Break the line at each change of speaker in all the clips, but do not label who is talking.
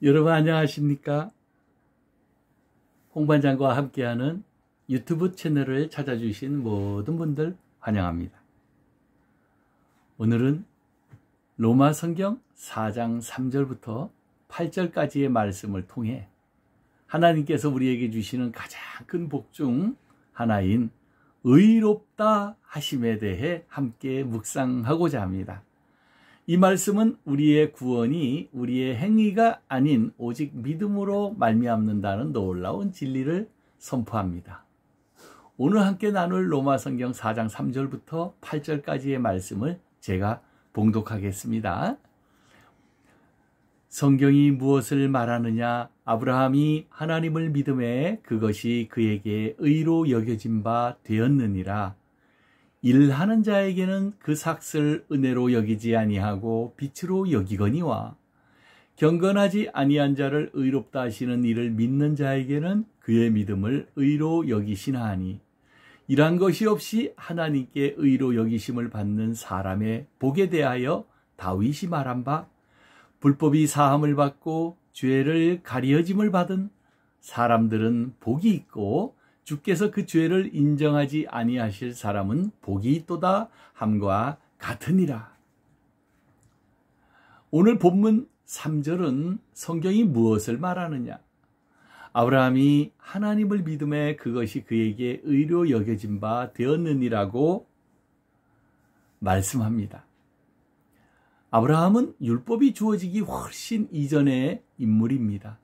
여러분 안녕하십니까? 홍반장과 함께하는 유튜브 채널을 찾아주신 모든 분들 환영합니다. 오늘은 로마 성경 4장 3절부터 8절까지의 말씀을 통해 하나님께서 우리에게 주시는 가장 큰 복 중 하나인 의롭다 하심에 대해 함께 묵상하고자 합니다. 이 말씀은 우리의 구원이 우리의 행위가 아닌 오직 믿음으로 말미암는다는 놀라운 진리를 선포합니다. 오늘 함께 나눌 로마 성경 4장 3절부터 8절까지의 말씀을 제가 봉독하겠습니다. 성경이 무엇을 말하느냐? 아브라함이 하나님을 믿음에 그것이 그에게 의로 여겨진 바 되었느니라. 일하는 자에게는 그 삭을 은혜로 여기지 아니하고 빛으로 여기거니와 경건하지 아니한 자를 의롭다 하시는 이를 믿는 자에게는 그의 믿음을 의로 여기시나 하니, 이러한 것이 없이 하나님께 의로 여기심을 받는 사람의 복에 대하여 다윗이 말한 바, 불법이 사함을 받고 죄를 가리어짐을 받은 사람들은 복이 있고 주께서 그 죄를 인정하지 아니하실 사람은 복이 있도다 함과 같으니라. 오늘 본문 3절은 성경이 무엇을 말하느냐? 아브라함이 하나님을 믿음에 그것이 그에게 의로 여겨진 바 되었느니라고 말씀합니다. 아브라함은 율법이 주어지기 훨씬 이전의 인물입니다.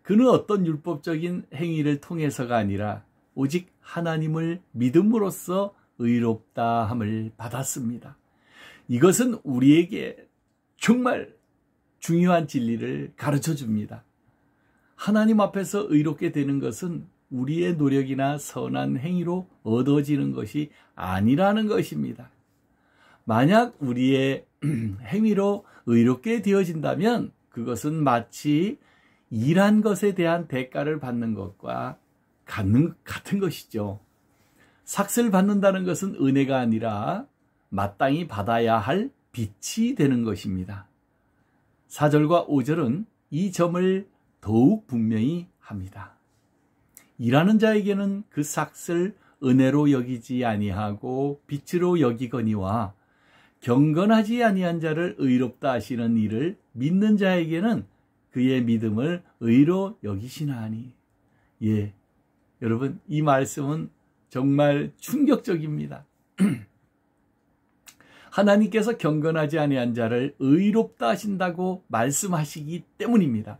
그는 어떤 율법적인 행위를 통해서가 아니라 오직 하나님을 믿음으로써 의롭다 함을 받았습니다. 이것은 우리에게 정말 중요한 진리를 가르쳐 줍니다. 하나님 앞에서 의롭게 되는 것은 우리의 노력이나 선한 행위로 얻어지는 것이 아니라는 것입니다. 만약 우리의 행위로 의롭게 되어진다면 그것은 마치 일한 것에 대한 대가를 받는 것과 같은 것이죠. 삭을 받는다는 것은 은혜가 아니라 마땅히 받아야 할 빚이 되는 것입니다. 4절과 5절은 이 점을 더욱 분명히 합니다. 일하는 자에게는 그 삭을 은혜로 여기지 아니하고 빛으로 여기거니와 경건하지 아니한 자를 의롭다 하시는 이를 믿는 자에게는 그의 믿음을 의로 여기시나 하니. 예, 여러분, 이 말씀은 정말 충격적입니다. 하나님께서 경건하지 아니한 자를 의롭다 하신다고 말씀하시기 때문입니다.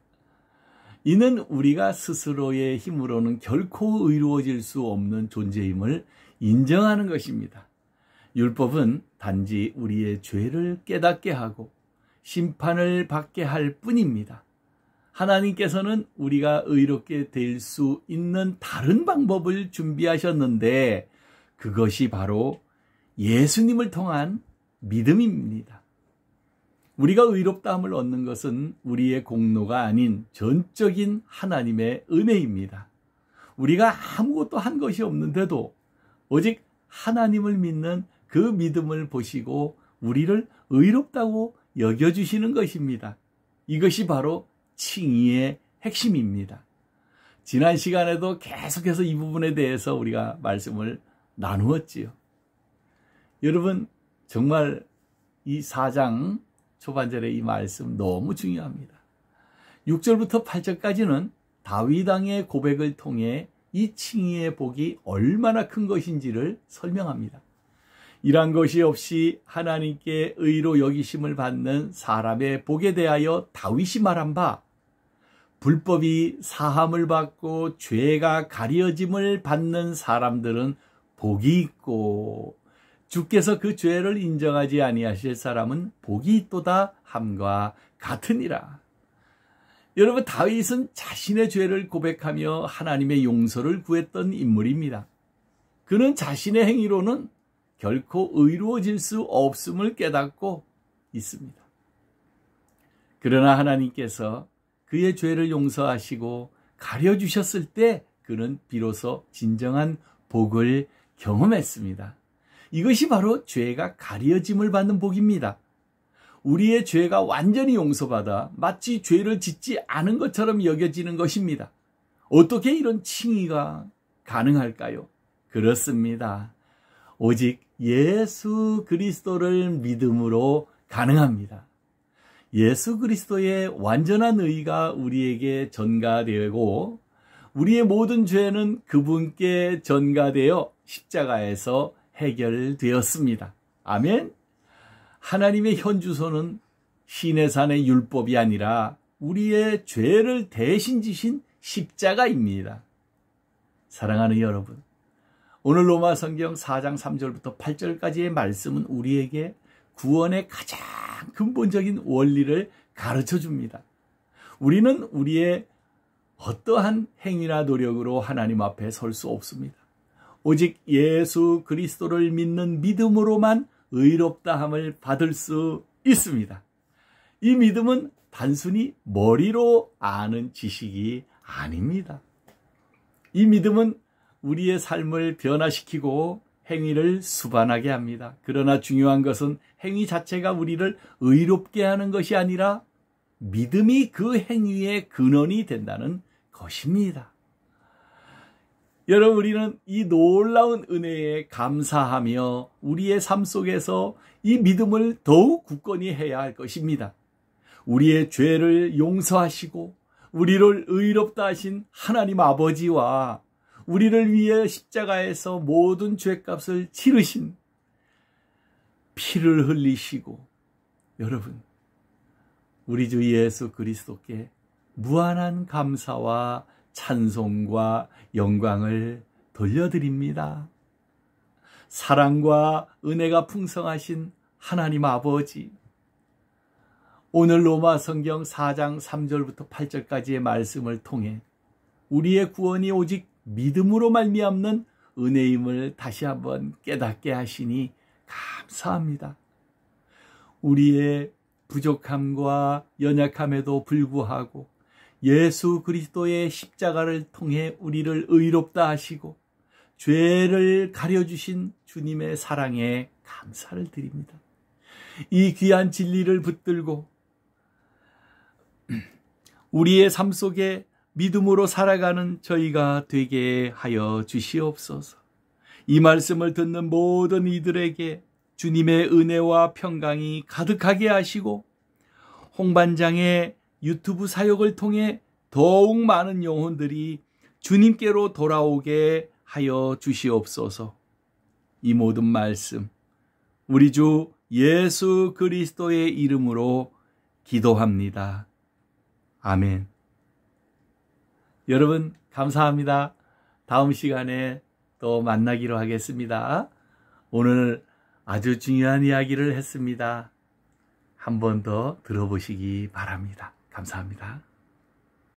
이는 우리가 스스로의 힘으로는 결코 의로워질 수 없는 존재임을 인정하는 것입니다. 율법은 단지 우리의 죄를 깨닫게 하고 심판을 받게 할 뿐입니다. 하나님께서는 우리가 의롭게 될 수 있는 다른 방법을 준비하셨는데 그것이 바로 예수님을 통한 믿음입니다. 우리가 의롭다함을 얻는 것은 우리의 공로가 아닌 전적인 하나님의 은혜입니다. 우리가 아무것도 한 것이 없는데도 오직 하나님을 믿는 그 믿음을 보시고 우리를 의롭다고 여겨주시는 것입니다. 이것이 바로 칭의의 핵심입니다. 지난 시간에도 계속해서 이 부분에 대해서 우리가 말씀을 나누었지요. 여러분, 정말 이 4장 초반절의 이 말씀 너무 중요합니다. 6절부터 8절까지는 다윗 왕의 고백을 통해 이 칭의의 복이 얼마나 큰 것인지를 설명합니다. 이러한 것이 없이 하나님께 의로 여기심을 받는 사람의 복에 대하여 다윗이 말한 바, 불법이 사함을 받고 죄가 가려짐을 받는 사람들은 복이 있고 주께서 그 죄를 인정하지 아니하실 사람은 복이 있도다 함과 같으니라. 여러분, 다윗은 자신의 죄를 고백하며 하나님의 용서를 구했던 인물입니다. 그는 자신의 행위로는 결코 의로워질 수 없음을 깨닫고 있습니다. 그러나 하나님께서 그의 죄를 용서하시고 가려주셨을 때 그는 비로소 진정한 복을 경험했습니다. 이것이 바로 죄가 가려짐을 받는 복입니다. 우리의 죄가 완전히 용서받아 마치 죄를 짓지 않은 것처럼 여겨지는 것입니다. 어떻게 이런 칭의가 가능할까요? 그렇습니다. 오직 예수 그리스도를 믿음으로 가능합니다. 예수 그리스도의 완전한 의가 우리에게 전가되고 우리의 모든 죄는 그분께 전가되어 십자가에서 해결되었습니다. 아멘. 하나님의 현주소는 시내산의 율법이 아니라 우리의 죄를 대신 지신 십자가입니다. 사랑하는 여러분, 오늘 로마 성경 4장 3절부터 8절까지의 말씀은 우리에게 구원의 가장 근본적인 원리를 가르쳐 줍니다. 우리는 우리의 어떠한 행위나 노력으로 하나님 앞에 설 수 없습니다. 오직 예수 그리스도를 믿는 믿음으로만 의롭다함을 받을 수 있습니다. 이 믿음은 단순히 머리로 아는 지식이 아닙니다. 이 믿음은 우리의 삶을 변화시키고 행위를 수반하게 합니다. 그러나 중요한 것은 행위 자체가 우리를 의롭게 하는 것이 아니라 믿음이 그 행위의 근원이 된다는 것입니다. 여러분, 우리는 이 놀라운 은혜에 감사하며 우리의 삶 속에서 이 믿음을 더욱 굳건히 해야 할 것입니다. 우리의 죄를 용서하시고 우리를 의롭다 하신 하나님 아버지와 우리를 위해 십자가에서 모든 죄값을 치르신 피를 흘리시고 여러분, 우리 주 예수 그리스도께 무한한 감사와 찬송과 영광을 돌려드립니다. 사랑과 은혜가 풍성하신 하나님 아버지, 오늘 로마 성경 4장 3절부터 8절까지의 말씀을 통해 우리의 구원이 오직 믿음으로 말미암는 은혜임을 다시 한번 깨닫게 하시니 감사합니다. 우리의 부족함과 연약함에도 불구하고 예수 그리스도의 십자가를 통해 우리를 의롭다 하시고 죄를 가려주신 주님의 사랑에 감사를 드립니다. 이 귀한 진리를 붙들고 우리의 삶 속에 믿음으로 살아가는 저희가 되게 하여 주시옵소서. 이 말씀을 듣는 모든 이들에게 주님의 은혜와 평강이 가득하게 하시고 홍반장의 유튜브 사역을 통해 더욱 많은 영혼들이 주님께로 돌아오게 하여 주시옵소서. 이 모든 말씀 우리 주 예수 그리스도의 이름으로 기도합니다. 아멘. 여러분 감사합니다. 다음 시간에 또 만나기로 하겠습니다. 오늘 아주 중요한 이야기를 했습니다. 한 번 더 들어보시기 바랍니다. 감사합니다.